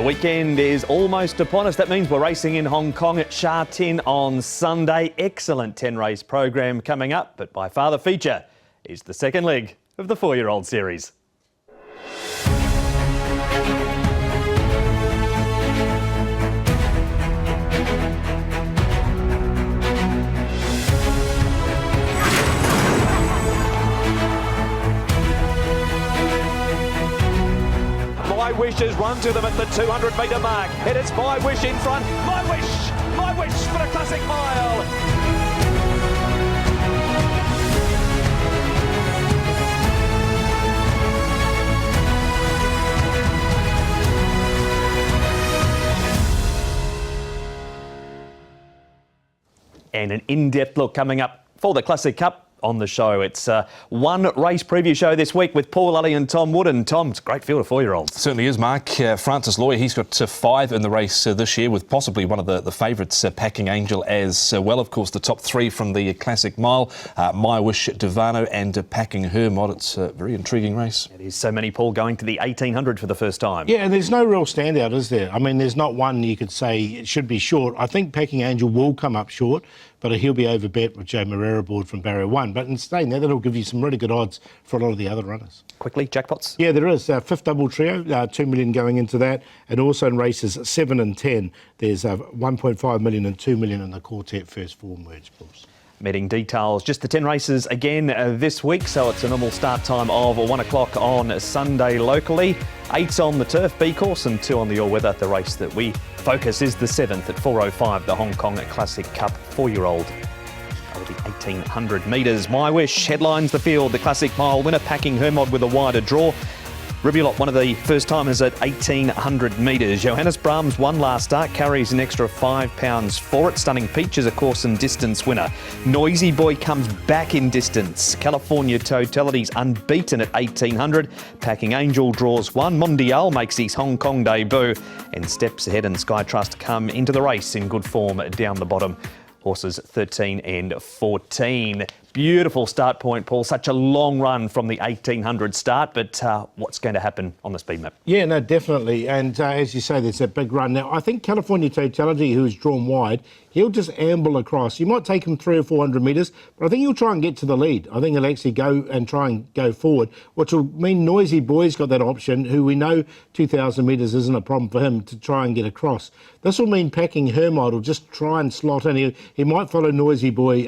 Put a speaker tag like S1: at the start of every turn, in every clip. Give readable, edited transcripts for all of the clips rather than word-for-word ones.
S1: weekend is almost upon us. That means we're racing in Hong Kong at Sha Tin on Sunday. Excellent 10-race program coming up, but by far the feature is the second leg of the 4-year-old series.
S2: My Wish has run to them at the 200-metre mark. It is My Wish in front. My Wish for a classic mile.
S1: And an in-depth look coming up for the Classic Cup on the show. It's one race preview show this week with Paul Ully and Tom Wood. And Tom, it's a great field of 4-year-olds.
S3: Certainly is, Mark. Francis Loy, he's got 5 in the race this year, with possibly one of the favourites, Packing Angel, as well. Of course, the top 3 from the Classic Mile, My Wish, Divano and Packing Hermod. It's a very intriguing race.
S1: It is. So many, Paul, going to the 1800 for the first time.
S4: Yeah, and there's no real standout, is there? I mean, there's not one you could say it should be short. I think Packing Angel will come up short, but he'll be overbet with Joe Moreira aboard from Barrier 1. But in saying that, that'll give you some really good odds for a lot of the other runners.
S1: Quickly, jackpots?
S4: Yeah, there is. Fifth double trio, 2 million going into that. And also in races 7 and 10, there's 1.5 million and 2 million in the quartet first 4 merge pools.
S1: Meeting details, just the 10 races again this week, so it's a normal start time of 1 o'clock on Sunday locally. 8's on the turf B course and 2 on the all-weather. The race that we focus is the 7th at 4:05, the Hong Kong Classic Cup 4-year-old over the 1800 metres. My Wish headlines the field, the Classic Mile winner Packing Hermod with a wider draw. Ribulot, one of the first timers at 1800 metres. Johannes Brahms won last start, carries an extra £5 for it. Stunning Peach is a course and distance winner. Noisy Boy comes back in distance. California Totality's unbeaten at 1800. Packing Angel draws 1. Mondial makes his Hong Kong debut and steps ahead, and Sky Trust come into the race in good form down the bottom. Horses 13 and 14. Beautiful start point, Paul. Such a long run from the 1800 start, but what's going to happen on the speed map?
S4: Yeah, no, definitely. And as you say, there's a big run. Now, I think California Totality, who's drawn wide, he'll just amble across. You might take him 300 or 400 metres, but I think he'll try and get to the lead. I think he'll actually go and try and go forward, which will mean Noisy Boy's got that option, who we know 2,000 metres isn't a problem for him to try and get across. This will mean Packing Hermod will just try and slot in. He might follow Noisy Boy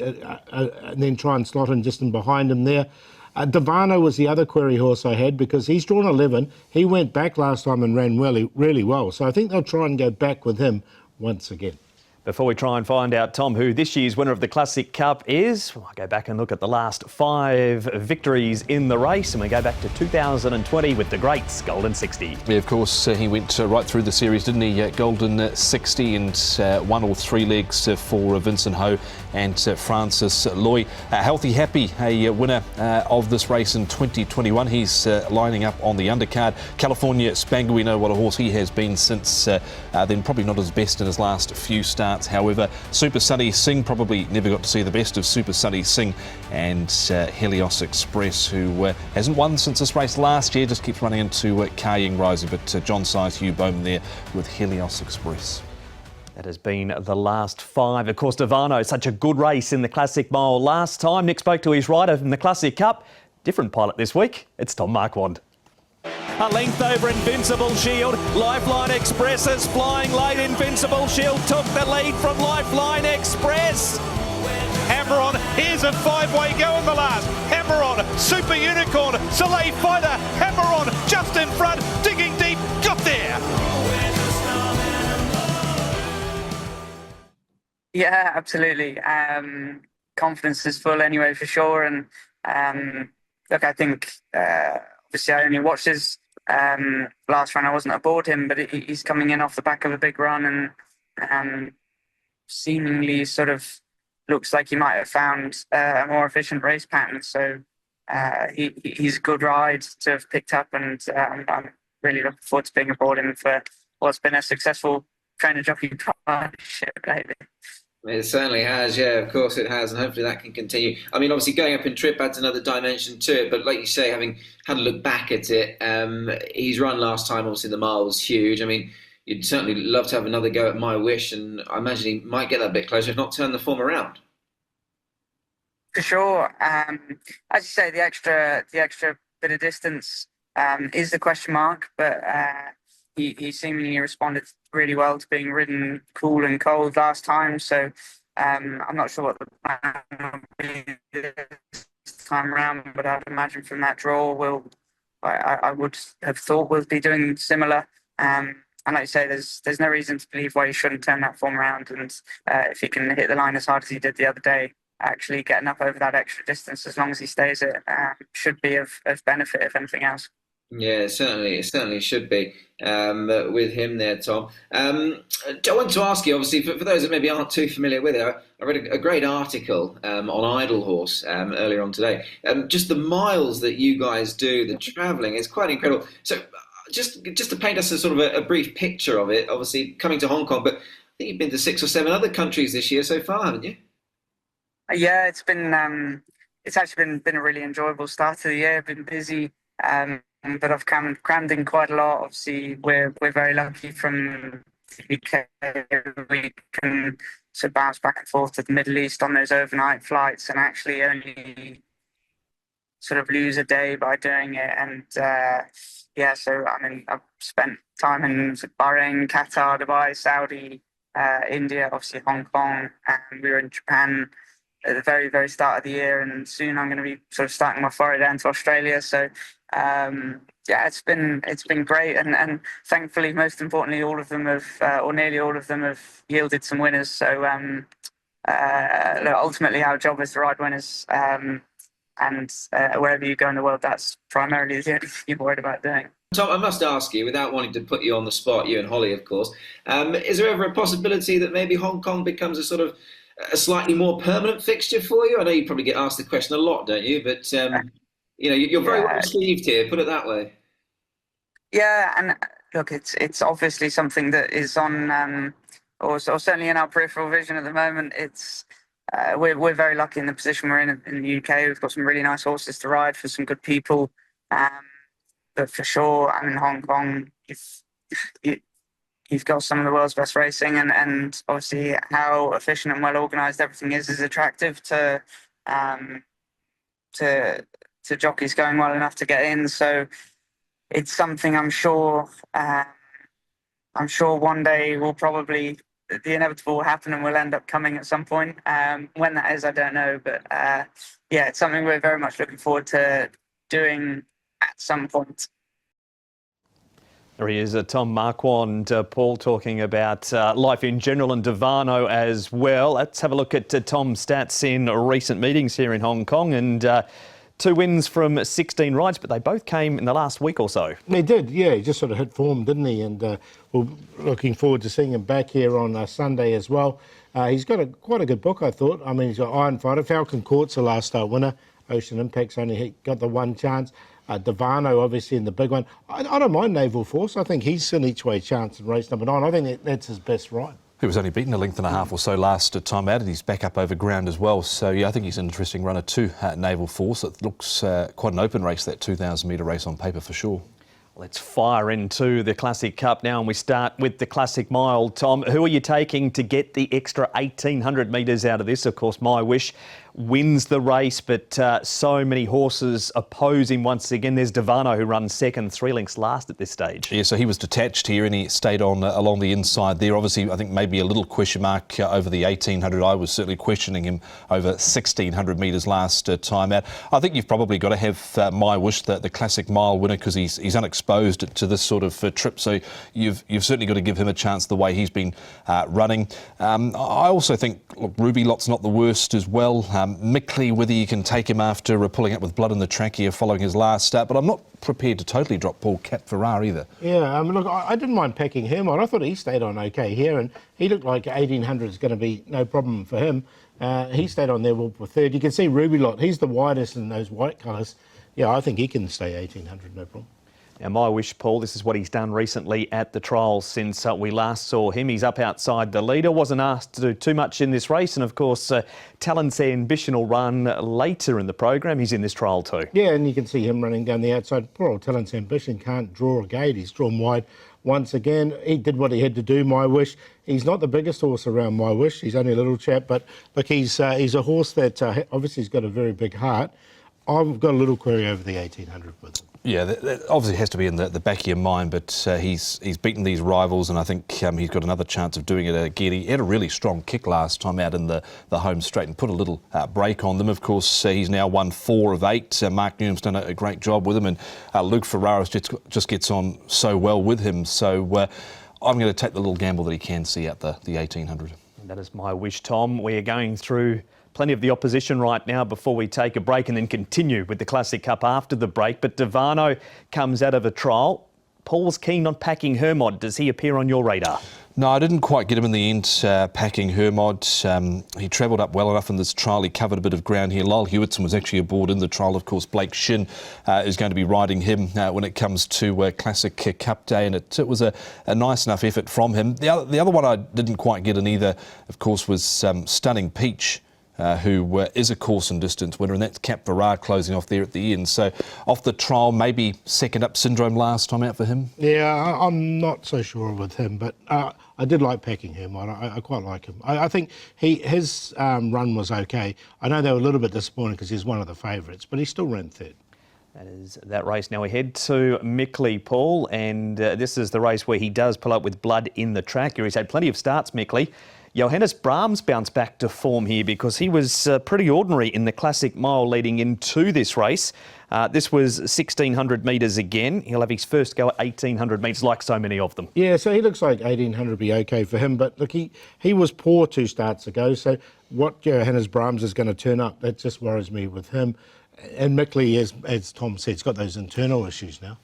S4: and then try and slot in just in behind him there. Divano was the other query horse I had, because he's drawn 11. He went back last time and ran really well. So I think they'll try and go back with him once again.
S1: Before we try and find out, Tom, who this year's winner of the Classic Cup is, I'll go back and look at the last 5 victories in the race, and we go back to 2020 with the Greats Golden 60.
S3: Yeah, of course, he went right through the series, didn't he? Golden 60 and 1 or 3 legs for Vincent Ho and Francis Loy. Healthy Happy, a winner of this race in 2021. He's lining up on the undercard. California Spangle, we know what a horse he has been since then, probably not his best in his last few starts. However, Super Sunny Singh, probably never got to see the best of Super Sunny Singh, and Helios Express, who hasn't won since this race last year, just keeps running into Kaying Rising. But John Size, Hugh Bowman there with Helios Express.
S1: That has been the last 5. Of course, Divano, such a good race in the Classic Mile last time. Nick spoke to his rider in the Classic Cup. Different pilot this week. It's Tom Marquand.
S2: A length over Invincible Shield. Lifeline Express is flying late. Invincible Shield took the lead from Lifeline Express. Hammer On, here's a 5-way go in the last. Hammer On, Super Unicorn, Soleil Fighter, Hammer On, just in front, digging deep, got there.
S5: Yeah, absolutely. Confidence is full anyway, for sure. And look, I think obviously I only watched his last run. I wasn't aboard him, but he's coming in off the back of a big run, and seemingly sort of looks like he might have found a more efficient race pattern. So he's a good ride to have picked up, and I'm really looking forward to being aboard him for what's been a successful trainer-jockey partnership lately.
S6: It certainly has, yeah, of course it has, and hopefully that can continue. I mean, obviously going up in trip adds another dimension to it, but like you say, having had a look back at it, his run last time, obviously the mile was huge. I mean, you'd certainly love to have another go at My Wish, and I imagine he might get that bit closer, if not turn the form around.
S5: For sure. As you say, the extra bit of distance is the question mark, but he seemingly responded really well to being ridden cool and cold last time. So I'm not sure what the plan will be this time around, but I'd imagine from that draw, I would have thought we'll be doing similar. And like you say, there's no reason to believe why he shouldn't turn that form around. And if he can hit the line as hard as he did the other day, actually getting up over that extra distance, as long as he stays it, should be of benefit, if anything else.
S6: Yeah, it certainly should be with him there, Tom. I want to ask you, obviously, for those that maybe aren't too familiar with it, I read a great article on Idle Horse earlier on today. Just the miles that you guys do, the travelling, is quite incredible. So just to paint us a sort of a brief picture of it, obviously coming to Hong Kong, but I think you've been to 6 or 7 other countries this year so far, haven't you?
S5: Yeah, it's actually been a really enjoyable start to the year. Been busy, but I've crammed in quite a lot. Obviously, we're very lucky from the UK. We can sort of bounce back and forth to the Middle East on those overnight flights, and actually only sort of lose a day by doing it. And yeah, so I mean, I've spent time in Bahrain, Qatar, Dubai, Saudi, India, obviously Hong Kong, and we were in Japan at the very, very start of the year, and soon I'm going to be sort of starting my foray down to Australia. So yeah, it's been great, and thankfully, most importantly, all of them have, or nearly all of them have yielded some winners. So ultimately, our job is to ride winners, and wherever you go in the world, that's primarily the only thing you're worried about doing.
S6: Tom, I must ask you, without wanting to put you on the spot, you and Holly, of course, is there ever a possibility that maybe Hong Kong becomes a slightly more permanent fixture for you? I know you probably get asked the question a lot, don't you? But you know, you're very well received here. Put it that way.
S5: Yeah, and look, it's obviously something that is on, or certainly in our peripheral vision at the moment. It's we're very lucky in the position we're in the UK. We've got some really nice horses to ride for some good people. But for sure, I mean, Hong Kong, you've got some of the world's best racing, and obviously how efficient and well organised everything is attractive to jockeys going well enough to get in. So it's something I'm sure one day will probably, the inevitable will happen and will end up coming at some point. When that is, I don't know, but yeah, it's something we're very much looking forward to doing at some point.
S1: There he is, Tom Marquand, Paul, talking about life in general and Divano as well. Let's have a look at Tom's stats in recent meetings here in Hong Kong, and 2 wins from 16 rides, but they both came in the last week or so.
S4: They did, yeah. He just sort of hit form, didn't he? And we're looking forward to seeing him back here on Sunday as well. He's got quite a good book, I thought. I mean, he's got Iron Fighter, Falcon Court's the last winner. Ocean Impact's only got the 1 chance. Divano, obviously, in the big one. I don't mind Naval Force. I think he's an each-way chance in race number 9. I think that's his best ride.
S3: He was only beaten a length and a half or so last time out, and he's back up over ground as well. So, yeah, I think he's an interesting runner too at Naval Force. It looks quite an open race, that 2,000-metre race on paper for sure.
S1: Let's fire into the Classic Cup now, and we start with the Classic Mile. Tom, who are you taking to get the extra 1,800 metres out of this? Of course, My Wish wins the race, but so many horses oppose him once again. There's Divano, who runs second, 3 lengths last at this stage.
S3: Yeah, so he was detached here and he stayed on along the inside there. Obviously, I think maybe a little question mark over the 1,800. I was certainly questioning him over 1,600 metres last time out. I think you've probably got to have My Wish, the Classic Mile winner, because he's unexposed to this sort of trip. So you've certainly got to give him a chance the way he's been running. I also think, look, Ruby Lot's not the worst as well. Mickley, whether you can take him after pulling up with blood in the trachea following his last start, but I'm not prepared to totally drop Paul Cap Ferrar either. Yeah,
S4: look, I didn't mind packing him on. I thought he stayed on okay here, and he looked like 1,800 is going to be no problem for him. He stayed on there for third. You can see Ruby Lot, he's the widest in those white colours. Yeah, I think he can stay 1,800, no problem.
S1: Now, my wish, Paul, this is what he's done recently at the trials since we last saw him. He's up outside the leader, wasn't asked to do too much in this race. And, of course, Talent's Ambition will run later in the program. He's in this trial too.
S4: Yeah, and you can see him running down the outside. Poor old Talent's Ambition can't draw a gate. He's drawn wide once again. He did what he had to do, My Wish. He's not the biggest horse around, My Wish. He's only a little chap. But, look, he's a horse that obviously has got a very big heart. I've got a little query over the 1800 with him.
S3: Yeah, that obviously has to be in the back of your mind, but he's beaten these rivals, and I think he's got another chance of doing it again. He had a really strong kick last time out in the home straight and put a little break on them. Of course, he's now won 4 of 8. Mark Newham's done a great job with him, and Luke Ferraris just gets on so well with him. So I'm going to take the little gamble that he can see out the 1800.
S1: That is My Wish, Tom. We are going through plenty of the opposition right now before we take a break and then continue with the Classic Cup after the break. But Divano comes out of a trial. Paul's keen on Packing Hermod. Does he appear on your radar?
S3: No, I didn't quite get him in the end, Packing Hermod. He travelled up well enough in this trial. He covered a bit of ground here. Lyle Hewitson was actually aboard in the trial. Of course, Blake Shin is going to be riding him when it comes to Classic Cup Day, and it was a nice enough effort from him. The other one I didn't quite get in either, of course, was Stunning Peach. Who is a course and distance winner, and that's Cap Farrar closing off there at the end. So off the trial, maybe second up syndrome last time out for him?
S4: Yeah, I'm not so sure with him, but I did like Packing him. I quite like him. I think his run was okay. I know they were a little bit disappointed because he's one of the favourites, but he still ran third.
S1: That is that race. Now we head to Mickley, Paul, and this is the race where he does pull up with blood in the track. He's had plenty of starts, Mickley. Johannes Brahms bounced back to form here because he was pretty ordinary in the Classic Mile leading into this race. This was 1,600 metres again. He'll have his first go at 1,800 metres, like so many of them.
S4: Yeah, so he looks like 1,800 would be okay for him. But look, he was poor 2 starts ago. So what Johannes Brahms is going to turn up, that just worries me with him. And Mickley, as Tom said, he's got those internal issues now.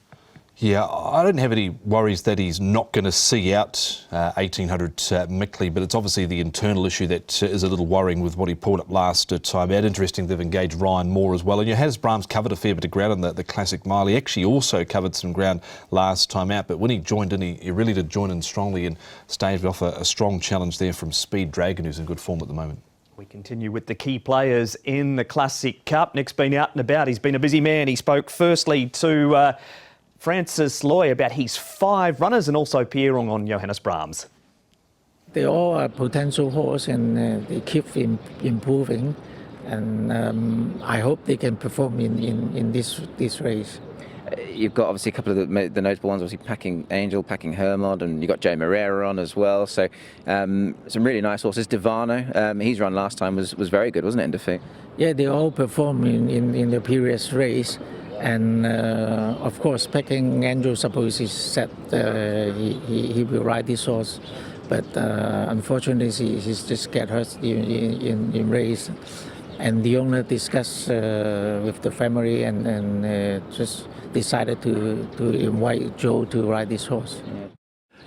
S3: Yeah, I don't have any worries that he's not going to see out 1,800 Mickley, but it's obviously the internal issue that is a little worrying with what he pulled up last time out. Interesting they've engaged Ryan Moore as well. And Johannes Brahms covered a fair bit of ground in the Classic Mile. He actually also covered some ground last time out, but when he joined in, he really did join in strongly and staved off a strong challenge there from Speed Dragon, who's in good form at the moment.
S1: We continue with the key players in the Classic Cup. Nick's been out and about. He's been a busy man. He spoke firstly to Francis Loy about his 5 runners and also Pierrong on Johannes Brahms.
S7: They all are potential horse and they keep improving, and I hope they can perform in this race.
S8: You've got obviously a couple of the notable ones, obviously Packing Angel, Packing Hermod, and you've got Joe Moreira on as well. So some really nice horses. Divano, his run last time was very good, wasn't it, in defeat?
S7: Yeah, they all performed in the previous race. And of course, Packing Angel suppose he's set, he will ride this horse. But unfortunately, he's just get hurt in race. And the owner discussed with the family and just decided to invite Joe to ride this horse.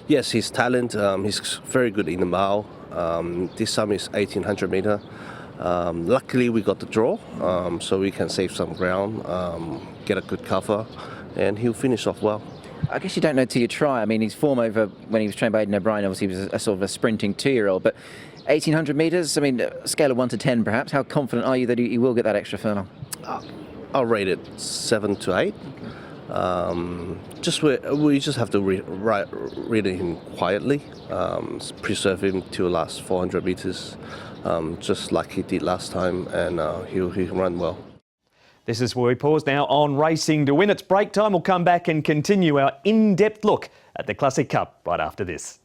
S9: Yes, his talent, he's very good in the mile. This time is 1,800 metre. Luckily we got the draw, so we can save some ground, get a good cover, and he'll finish off well.
S8: I guess you don't know till you try. I mean, his form over when he was trained by Aidan O'Brien, obviously he was a sort of a sprinting 2-year-old, but 1,800 metres, I mean, scale of 1 to 10 perhaps, how confident are you that he will get that extra furlong?
S9: I'll rate it 7 to 8. We just have to read him quietly, preserve him to the last 400 metres, just like he did last time, and he'll run well.
S1: This is where we pause now on Racing to Win. It's break time. We'll come back and continue our in-depth look at the Classic Cup right after this.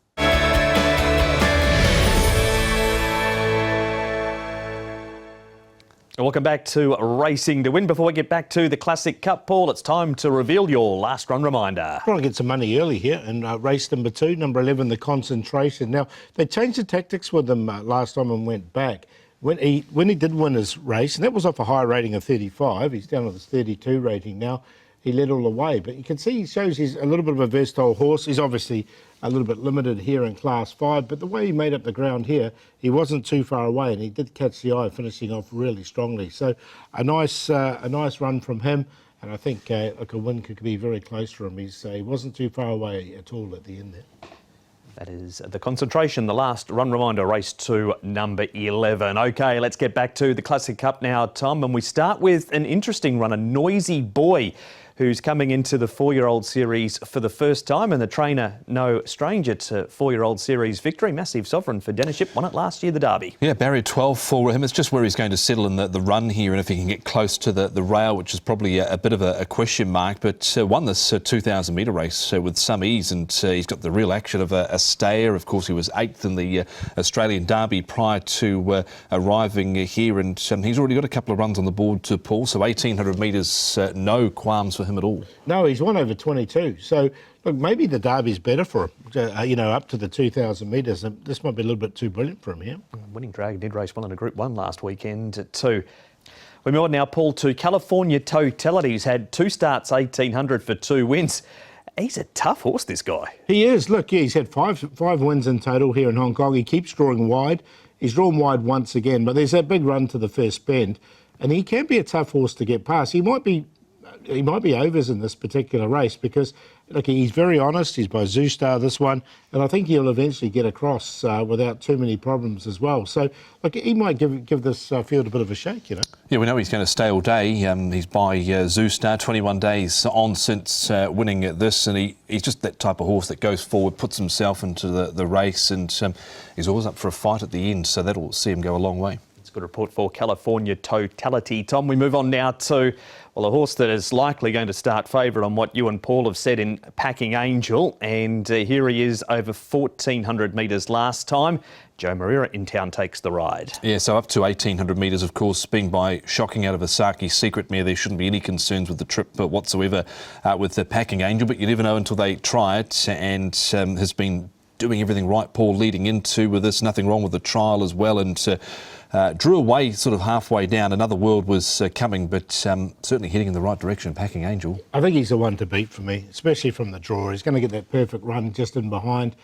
S1: Welcome back to Racing to Win. Before we get back to the Classic Cup, Paul, it's time to reveal your last run reminder.
S4: Trying to get some money early here, and race number 2, number 11, the Concentration. Now, they changed the tactics with them last time and went back. When he did win his race, and that was off a high rating of 35, he's down to this 32 rating now, he led all the way. But you can see he shows he's a little bit of a versatile horse. He's obviously a little bit limited here in Class 5, but the way he made up the ground here, he wasn't too far away, and he did catch the eye, finishing off really strongly. So a nice run from him. And I think like a win could be very close for him. He wasn't too far away at all at the end there.
S1: That is the concentration, the last run reminder, race to number 11. OK, let's get back to the Classic Cup now, Tom, and we start with an interesting runner, Noisy Boy, who's coming into the 4-year-old series for the first time, and the trainer no stranger to 4-year-old series victory. Massive sovereign for Deniship, won it last year, the Derby.
S3: Yeah, barrier 12 for him. It's just where he's going to settle in the run here, and if he can get close to the rail, which is probably a bit of a question mark, but won this 2,000 metre race with some ease, and he's got the real action of a stayer. Of course, he was 8th in the Australian Derby prior to arriving here, and he's already got a couple of runs on the board to Paul, so 1,800 metres, no qualms for him at all.
S4: No, he's won over 22. So, look, maybe the Derby's better for him, up to the 2,000 metres. This might be a little bit too brilliant for him here.
S1: Winning Dragon did race well in a Group 1 last weekend too. We move on now, Paul, to California Totality. He's had 2 starts, 1,800 for 2 wins. He's a tough horse, this guy.
S4: He is. Look, yeah, he's had five wins in total here in Hong Kong. He keeps drawing wide. He's drawn wide once again, but there's that big run to the first bend, and he can be a tough horse to get past. He might be overs in this particular race because, look, he's very honest. He's by Zoostar, this one, and I think he'll eventually get across without too many problems as well. So, look, he might give this field a bit of a shake,
S3: Yeah, we know he's going to stay all day. He's by Zoostar, 21 days on since winning this, and he's just that type of horse that goes forward, puts himself into the race, and he's always up for a fight at the end, so that'll see him go a long way.
S1: Good report for California Totality. Tom, we move on now to, well, a horse that is likely going to start favourite on what you and Paul have said in Packing Angel. And here he is over 1,400 metres last time. Joe Moreira in town takes the ride.
S3: Yeah, so up to 1,800 metres, of course, being by Shocking out of Asaki Secret Mare. There shouldn't be any concerns with the trip whatsoever with the Packing Angel, but you never know until they try it, and has been doing everything right, Paul, leading into with this. Nothing wrong with the trial as well, and drew away sort of halfway down. Another world was coming, but certainly heading in the right direction, Packing Angel.
S4: I think he's the one to beat for me, especially from the draw. He's going to get that perfect run just in behind.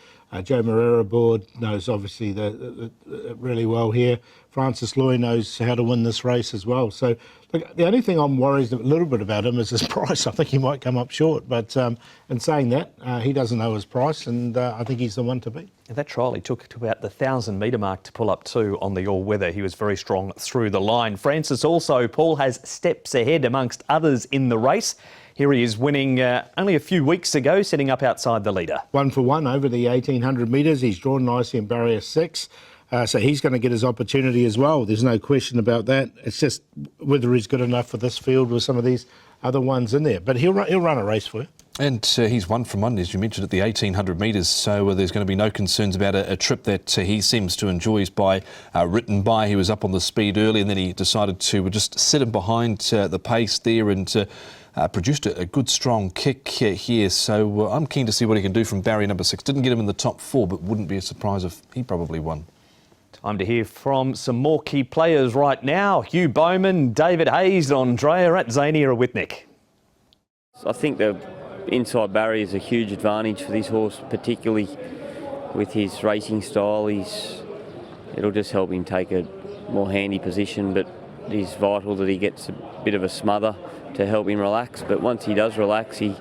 S4: Joe Moreira aboard knows obviously the really well here. Francis Loy knows how to win this race as well. So look, the only thing I'm worried a little bit about him is his price. I think he might come up short, but in saying that, he doesn't know his price, and I think he's the one to beat.
S1: That trial he took to about the 1,000 metre mark to pull up to on the all-weather. He was very strong through the line. Francis also, Paul, has steps ahead amongst others in the race. Here he is winning only a few weeks ago, sitting up outside the leader.
S4: 1 for 1 over the 1,800 metres. He's drawn nicely in barrier 6. So he's going to get his opportunity as well. There's no question about that. It's just whether he's good enough for this field with some of these other ones in there. But he'll run a race for you.
S3: And he's 1 from 1, as you mentioned, at the 1,800 metres, so there's going to be no concerns about a trip that he seems to enjoy. He's by Written By. He was up on the speed early, and then he decided to just sit him behind the pace there, and produced a good strong kick here. So I'm keen to see what he can do from barrier number 6. Didn't get him in the top 4, but wouldn't be a surprise if he probably won.
S1: Time to hear from some more key players right now. Hugh Bowman, David Hayes, Andrea at Zania with Nick.
S10: I think the inside barrier is a huge advantage for this horse, particularly with his racing style. It'll just help him take a more handy position, but it is vital that he gets a bit of a smother to help him relax. But once he does relax, he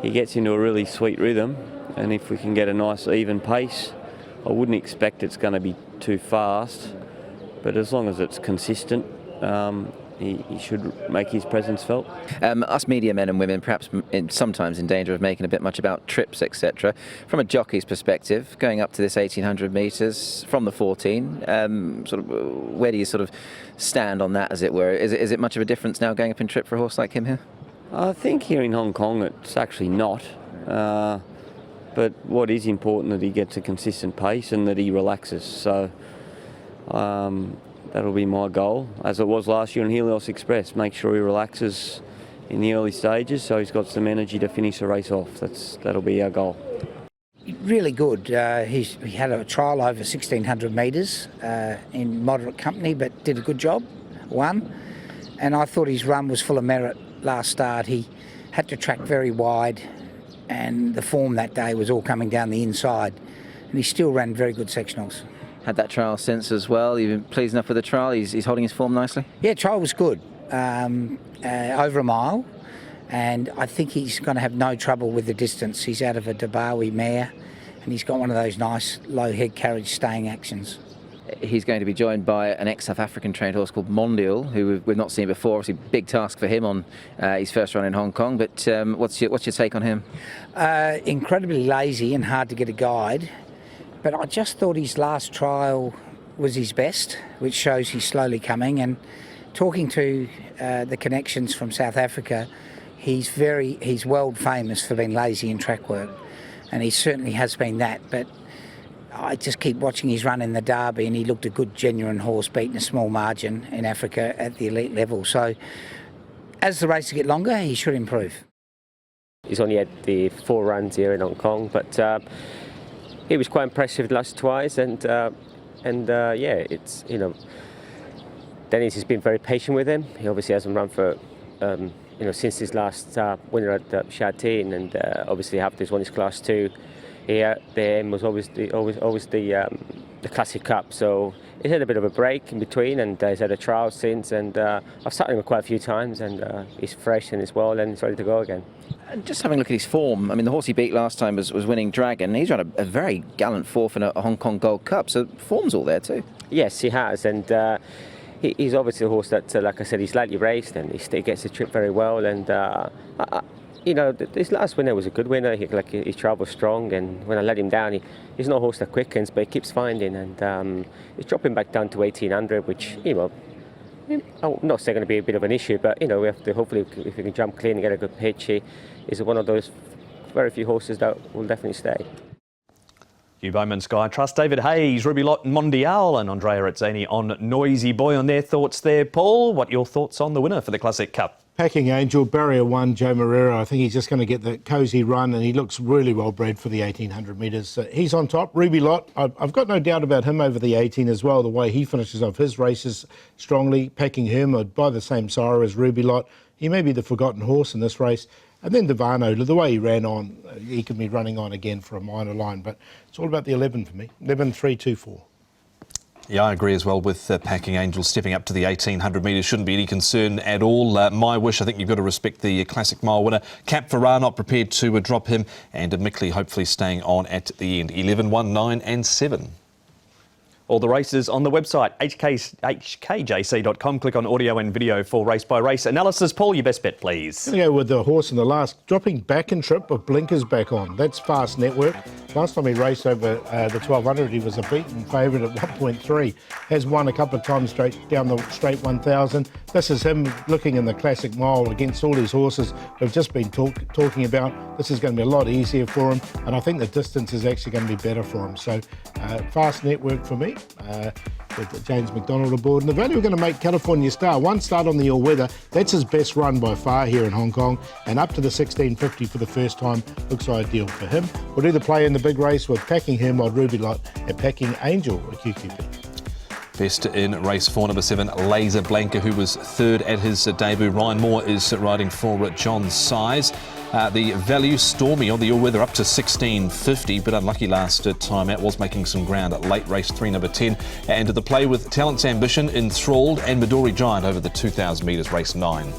S10: gets into a really sweet rhythm, and if we can get a nice even pace, I wouldn't expect it's going to be too fast, but as long as it's consistent, he should make his presence felt.
S8: Us media men and women perhaps sometimes in danger of making a bit much about trips, etc. From a jockey's perspective, going up to this 1,800 metres from the 14, where do you sort of stand on that, as it were? Is it much of a difference now going up in trip for a horse like him here?
S10: I think here in Hong Kong it's actually not. But what is important that he gets a consistent pace and that he relaxes. So that'll be my goal, as it was last year in Helios Express. Make sure he relaxes in the early stages so he's got some energy to finish the race off. That'll be our goal.
S11: Really good. He had a trial over 1,600 metres in moderate company, but did a good job, won. And I thought his run was full of merit last start. He had to track very wide, and the form that day was all coming down the inside, and he still ran very good sectionals.
S8: Had that trial since as well. You've been pleased enough with the trial? He's holding his form nicely?
S11: Yeah, trial was good. Over a mile. and I think he's going to have no trouble with the distance. He's out of a Dabawi mare, and he's got one of those nice low head carriage staying actions.
S8: He's going to be joined by an ex-South African trained horse called Mondial, who we've not seen before. Obviously, big task for him on his first run in Hong Kong. But what's your take on him?
S11: Incredibly lazy and hard to get a guide. But I just thought his last trial was his best, which shows he's slowly coming. And talking to the connections from South Africa, he's world famous for being lazy in track work, and he certainly has been that. But I just keep watching his run in the Derby, and he looked a good, genuine horse, beating a small margin in Africa at the elite level. So as the races get longer, he should improve.
S12: He's only had the 4 runs here in Hong Kong, but he was quite impressive the last twice, and yeah, it's, you know, Dennis has been very patient with him. He obviously hasn't run for you know, since his last winner at Sha Tin, and obviously after he's won his Class 2. The aim was always the Classic Cup, so he's had a bit of a break in between, and he's had a trial since, and I've sat him quite a few times, and he's fresh and he's well, and he's ready to go again.
S8: And just having a look at his form, I mean, the horse he beat last time was Winning Dragon. He's run a very gallant 4th in a Hong Kong Gold Cup, so form's all there too.
S12: Yes, he has, and he's obviously a horse that, like I said, he's lightly raced, and he gets the trip very well, and you know, this last winner was a good winner. He travels strong, and when I let him down, he's not a horse that quickens, but he keeps finding, and he's dropping back down to 1800, which, you know, I'm not saying going to be a bit of an issue, but, you know, we have to hopefully, if we can jump clean and get a good pitch, he is one of those very few horses that will definitely stay.
S1: Hugh Bowman, Sky Trust, David Hayes, Ruby Lot Mondial, and Andrea Rizzani on Noisy Boy on their thoughts there. Paul, what are your thoughts on the winner for the Classic Cup?
S4: Packing Angel, barrier 1, Joe Moreira. I think he's just going to get the cosy run, and he looks really well bred for the 1800 metres. He's on top. Ruby Lot, I've got no doubt about him over the 18 as well, the way he finishes off his races strongly. Packing him by the same sire as Ruby Lot. He may be the forgotten horse in this race. And then Divano, the way he ran on, he could be running on again for a minor line, but it's all about the 11 for me. 11, 3, 2, 4.
S3: Yeah, I agree as well with Packing Angel stepping up to the 1800 metres. Shouldn't be any concern at all. My Wish, I think you've got to respect the Classic Mile winner. Cap Farrar not prepared to drop him, and Mickley hopefully staying on at the end. 11, 1, 9 and 7.
S1: All the races on the website, hkjc.com. Click on audio and video for race-by-race analysis. Paul, your best bet, please.
S4: I'm going to go with the horse in the last, dropping back in trip with blinkers back on. That's Fast Network. Last time he raced over the 1200, he was a beaten favourite at 1.3. Has won a couple of times straight down the straight 1000. This is him looking in the Classic Mile against all these horses we've just been talking about. This is going to be a lot easier for him, and I think the distance is actually going to be better for him. So Fast Network for me. With James McDonald aboard, and the value we're going to make California Star. 1 start on the all-weather. That's his best run by far here in Hong Kong, and up to the 1650 for the first time looks ideal for him. We'll either play in the big race with Packing him or Ruby Lot and Packing Angel at QQP.
S3: Best in race 4, number 7, Laser Blanca, who was 3rd at his debut. Ryan Moore is riding for John Size. The value, Stormy on the all-weather, up to 1650, but unlucky last time out. Was making some ground at late race 3, number 10. And the play with Talent's Ambition, Enthralled, and Midori Giant over the 2000 metres, race 9.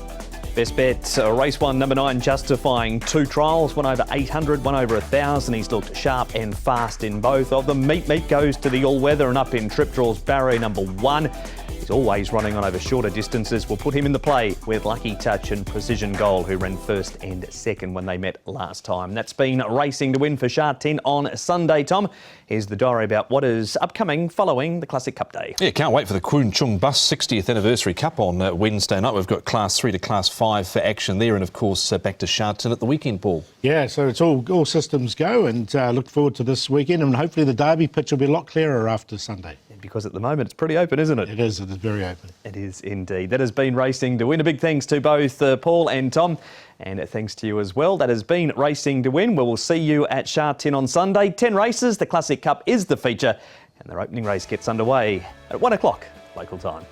S1: Best bet, race 1, number 9, Justifying. 2 trials, one over 800, one over 1,000. He's looked sharp and fast in both of them. Meat goes to the all-weather, and up in trip draws barrier number 1. He's always running on over shorter distances. We'll put him in the play with Lucky Touch and Precision Goal, who ran 1st and 2nd when they met last time. That's been Racing to Win for Sha Tin on Sunday, Tom. Here's the diary about what is upcoming following the Classic Cup Day.
S3: Yeah, can't wait for the Kwun Chung Bus 60th Anniversary Cup on Wednesday night. We've got Class 3 to Class 5 for action there, and of course back to Sha Tin at the weekend, Paul. Yeah,
S4: so it's all systems go, and look forward to this weekend, and hopefully the Derby pitch will be a lot clearer after Sunday.
S1: Because at the moment it's pretty open, isn't it?
S4: It is very open.
S1: It is indeed. That has been Racing to Win. A big thanks to both Paul and Tom, and thanks to you as well. That has been Racing to Win. We will see you at Sha Tin on Sunday. 10 races, the Classic Cup is the feature, and their opening race gets underway at 1 o'clock local time.